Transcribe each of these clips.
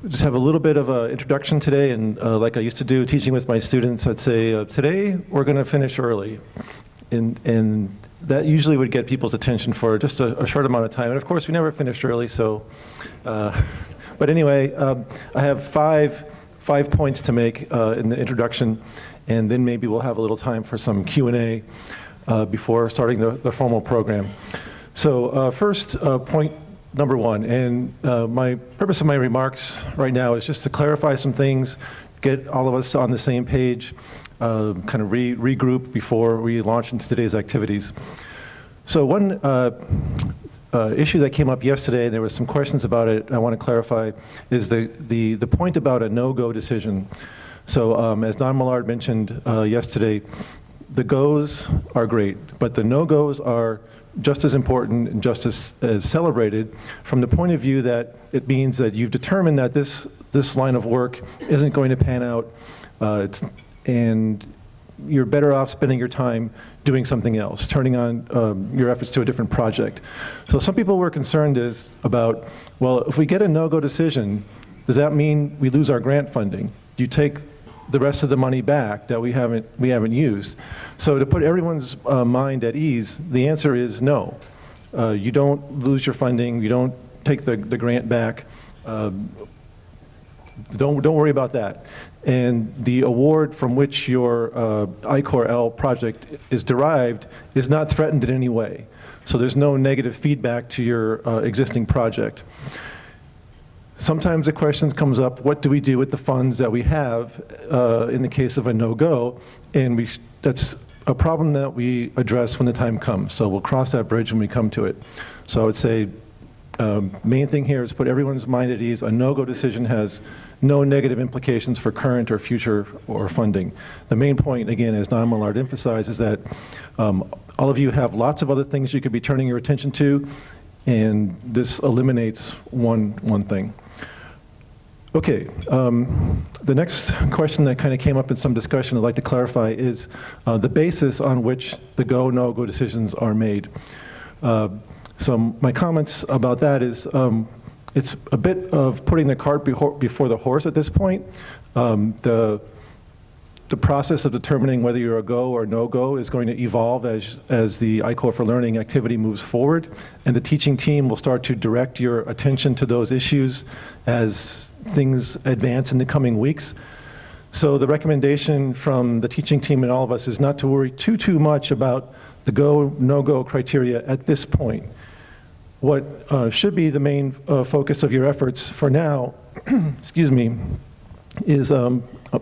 just have a little bit of an introduction today, and like I used to do teaching with my students, I'd say, today we're going to finish early. And that usually would get people's attention for just a short amount of time. And of course, we never finished early, so. But anyway, I have five points to make in the introduction, and then maybe we'll have a little time for some Q&A before starting the formal program. So first, point number one, and my purpose of my remarks right now is just to clarify some things, get all of us on the same page, kind of regroup before we launch into today's activities. So one issue that came up yesterday, and there was some questions about it, I want to clarify, is the point about a no-go decision. So as Don Millard mentioned yesterday, the goes are great, but the no-goes are just as important and just as celebrated from the point of view that it means that you've determined that this line of work isn't going to pan out, and you're better off spending your time doing something else, turning on your efforts to a different project. So some people were concerned about, well, if we get a no-go decision, does that mean we lose our grant funding? Do you take the rest of the money back that we haven't used? So to put everyone's mind at ease, the answer is no. You don't lose your funding. You don't take the grant back. Don't worry about that. And the award from which your I-Core-L project is derived is not threatened in any way. So there's no negative feedback to your existing project. Sometimes the question comes up, what do we do with the funds that we have in the case of a no-go? And that's a problem that we address when the time comes. So we'll cross that bridge when we come to it. So I would say, main thing here is put everyone's mind at ease. A no-go decision has no negative implications for current or future or funding. The main point, again, as Don Millard emphasized, is that all of you have lots of other things you could be turning your attention to, and this eliminates one thing. Okay, the next question that kind of came up in some discussion I'd like to clarify is the basis on which the go, no-go decisions are made. So my comments about that is it's a bit of putting the cart before the horse at this point. The process of determining whether you're a go or no-go is going to evolve as the I-Core for Learning activity moves forward, and the teaching team will start to direct your attention to those issues as things advance in the coming weeks. So the recommendation from the teaching team and all of us is not to worry too much about the go, no-go criteria at this point. What should be the main focus of your efforts for now, excuse me, is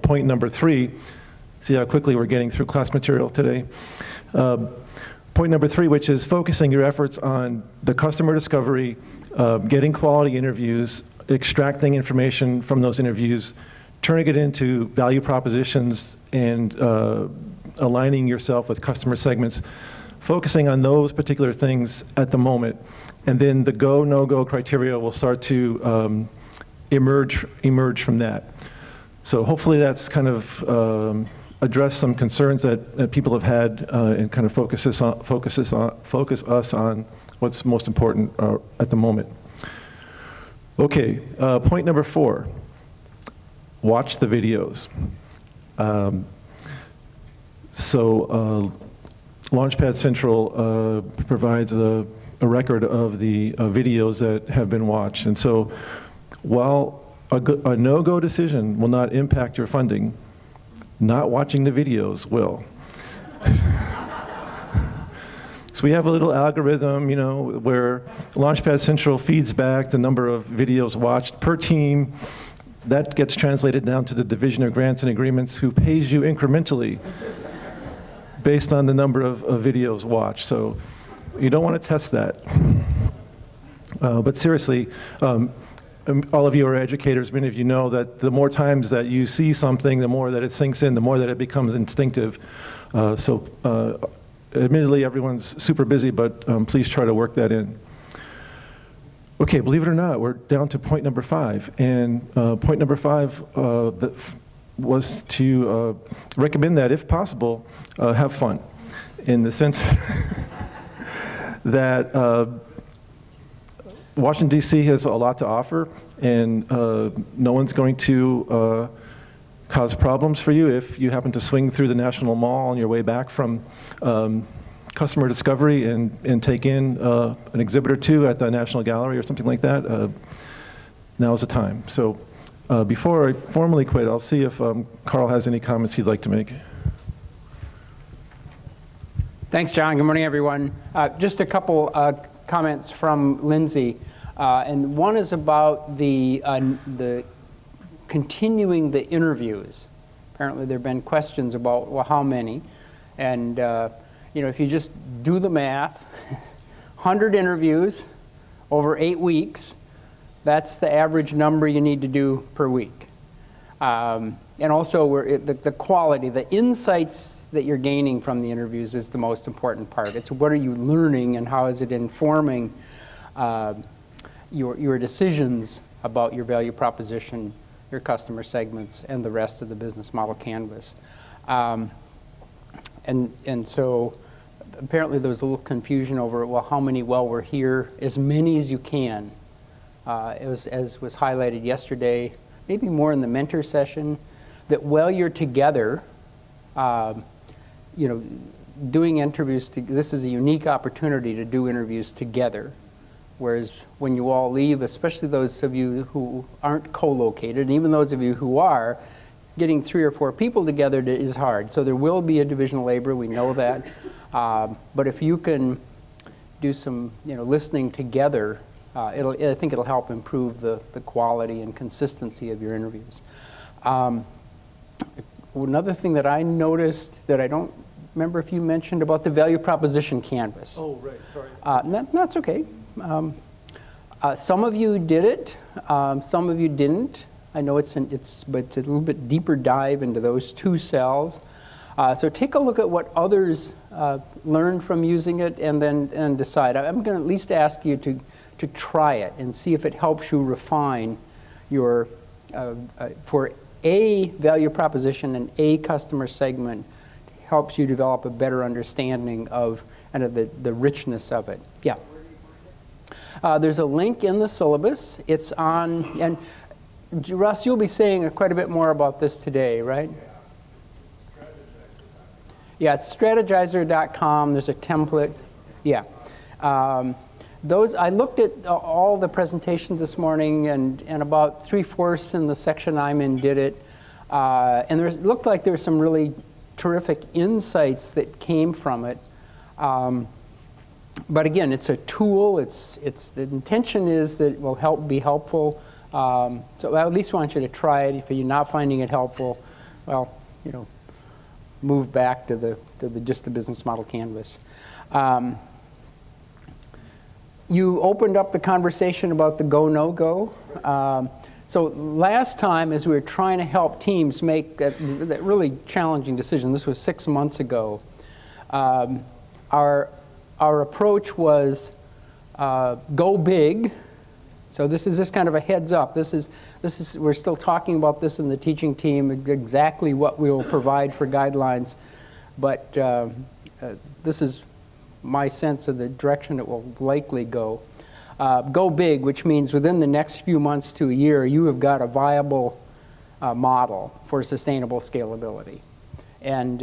point number 3. See how quickly we're getting through class material today. Point number 3, which is focusing your efforts on the customer discovery, getting quality interviews, extracting information from those interviews, turning it into value propositions, and aligning yourself with customer segments, focusing on those particular things at the moment. And then the go, no-go criteria will start to emerge from that. So hopefully that's kind of addressed some concerns that people have had and kind of focus us on what's most important at the moment. Okay, point number 4, watch the videos. LaunchPad Central provides a record of the videos that have been watched. And so while a no-go decision will not impact your funding, not watching the videos will. So we have a little algorithm, you know, where LaunchPad Central feeds back the number of videos watched per team. That gets translated down to the Division of Grants and Agreements, who pays you incrementally based on the number of videos watched. So you don't want to test that. But seriously, all of you are educators. Many of you know that the more times that you see something, the more that it sinks in, the more that it becomes instinctive. Admittedly, everyone's super busy, but please try to work that in. Okay, believe it or not, we're down to point number 5. And point number 5 was to recommend that, if possible, have fun. In the sense that Washington, D.C. has a lot to offer, and no one's going to cause problems for you if you happen to swing through the National Mall on your way back from customer discovery and take in an exhibit or two at the National Gallery or something like that. Now's the time. So before I formally quit, I'll see if Carl has any comments he'd like to make. Thanks, John. Good morning, everyone. Just a couple comments from Lindsay. And one is about the continuing the interviews. Apparently there have been questions about, well, how many? And you know, if you just do the math, 100 interviews over 8 weeks, that's the average number you need to do per week. And also the quality, the insights that you're gaining from the interviews is the most important part. It's what are you learning and how is it informing your decisions about your value proposition, your customer segments, and the rest of the business model canvas. And so apparently there was a little confusion over, well, how many? Well, we're here, as many as you can. As was highlighted yesterday, maybe more in the mentor session, that while you're together, you know, doing interviews, this is a unique opportunity to do interviews together. Whereas when you all leave, especially those of you who aren't co-located, and even those of you who are, getting 3 or 4 people together is hard. So there will be a division of labor, we know that. But if you can do some, you know, listening together, I think it'll help improve the quality and consistency of your interviews. Another thing that I noticed that I don't remember if you mentioned about the value proposition canvas. Oh, right, sorry. That's okay. Some of you did it, some of you didn't. I know it's a little bit deeper dive into those 2 cells. So take a look at what others learned from using it and decide. I'm going to at least ask you to try it and see if it helps you refine your, for a value proposition and a customer segment, helps you develop a better understanding of kind of the richness of it. Yeah. There's a link in the syllabus. It's on, and Russ, you'll be saying quite a bit more about this today, right? Yeah, it's strategizer.com. There's a template. Yeah. I looked at all the presentations this morning, and about 3/4 in the section I'm in did it. And it looked like there were some really terrific insights that came from it. But again, it's a tool. The intention is that it will be helpful. So I at least want you to try it. If you're not finding it helpful, well, you know, move back to just the business model canvas. You opened up the conversation about the go, no go. So last time, as we were trying to help teams make that really challenging decision, this was 6 months ago, our approach was go big. So this is just kind of a heads up. We're still talking about this in the teaching team, exactly what we will provide for guidelines. But this is my sense of the direction it will likely go. Go big, which means within the next few months to a year, you have got a viable model for sustainable scalability. And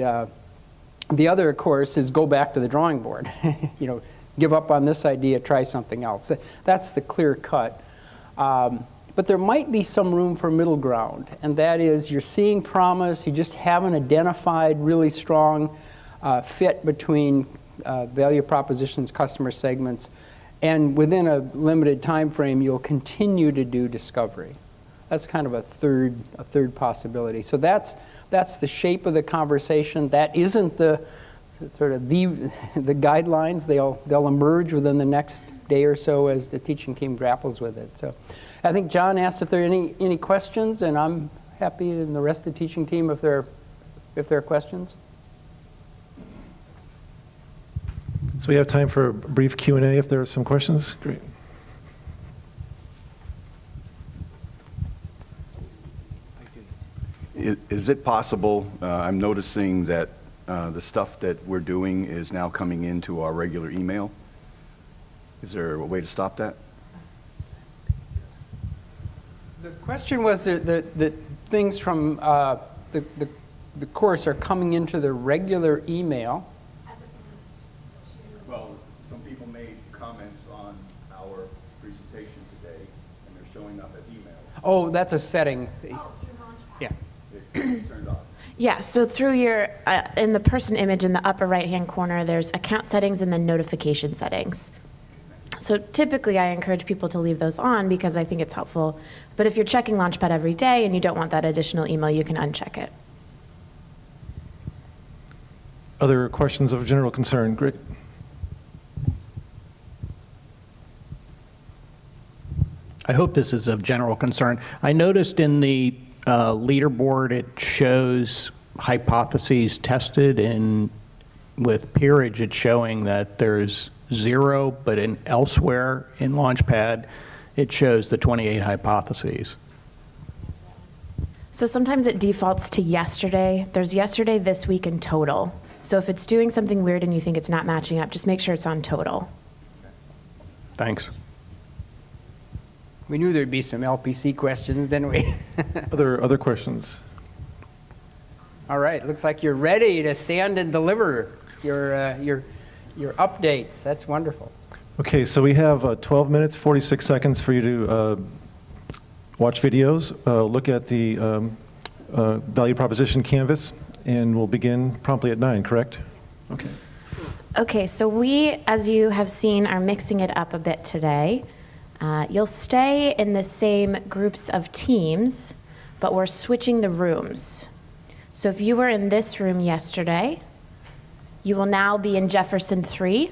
the other, of course, is go back to the drawing board. You know, give up on this idea, try something else. That's the clear cut. But there might be some room for middle ground, and that is you're seeing promise, you just haven't identified really strong fit between value propositions, customer segments, and within a limited time frame, you'll continue to do discovery. That's kind of a third possibility. So that's the shape of the conversation. That isn't the sort of the guidelines. They'll emerge within the next day or so as the teaching team grapples with it. So I think John asked if there are any questions, and I'm happy, and the rest of the teaching team if there are questions. So we have time for a brief Q&A if there are some questions. Great. Is it possible, I'm noticing that the stuff that we're doing is now coming into our regular email. Is there a way to stop that? Question was that things from the course are coming into the regular email. Well, some people made comments on our presentation today, and they're showing up as emails. Oh, that's a setting. Oh, through LaunchPad. Yeah. It's turned off. Yeah, so through your, in the person image in the upper right-hand corner, there's account settings and then notification settings. So typically I encourage people to leave those on because I think it's helpful. But if you're checking LaunchPad every day and you don't want that additional email, you can uncheck it. Other questions of general concern? Great. I hope this is of general concern. I noticed in the leaderboard it shows hypotheses tested, and with peerage it's showing that there's 0, but elsewhere in LaunchPad it shows the 28 hypotheses. So sometimes it defaults to yesterday. There's yesterday, this week, and total. So if it's doing something weird and you think it's not matching up, just make sure it's on total. Thanks. We knew there'd be some LPC questions, didn't we? Other questions? All right, looks like you're ready to stand and deliver your updates. That's wonderful. Okay, so we have 12 minutes, 46 seconds for you to watch videos, look at the value proposition canvas, and we'll begin promptly at 9, correct? Okay. Okay, so we, as you have seen, are mixing it up a bit today. You'll stay in the same groups of teams, but we're switching the rooms. So if you were in this room yesterday, you will now be in Jefferson 3,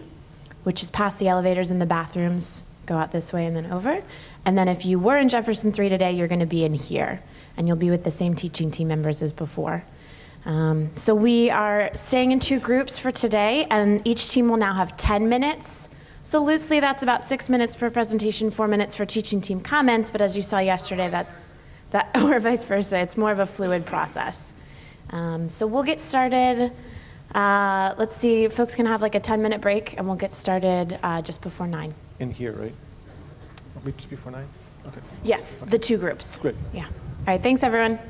which is past the elevators and the bathrooms. Go out this way and then over. And then if you were in Jefferson 3 today, you're going to be in here, and you'll be with the same teaching team members as before. So we are staying in 2 groups for today, and each team will now have 10 minutes. So loosely, that's about 6 minutes per presentation, 4 minutes for teaching team comments, but as you saw yesterday, or vice versa, it's more of a fluid process. So we'll get started. Let's see, folks can have like a 10-minute break, and we'll get started just before 9. In here, right? Just before 9? Okay. Yes, the 2 groups. Great. Yeah. All right, thanks everyone.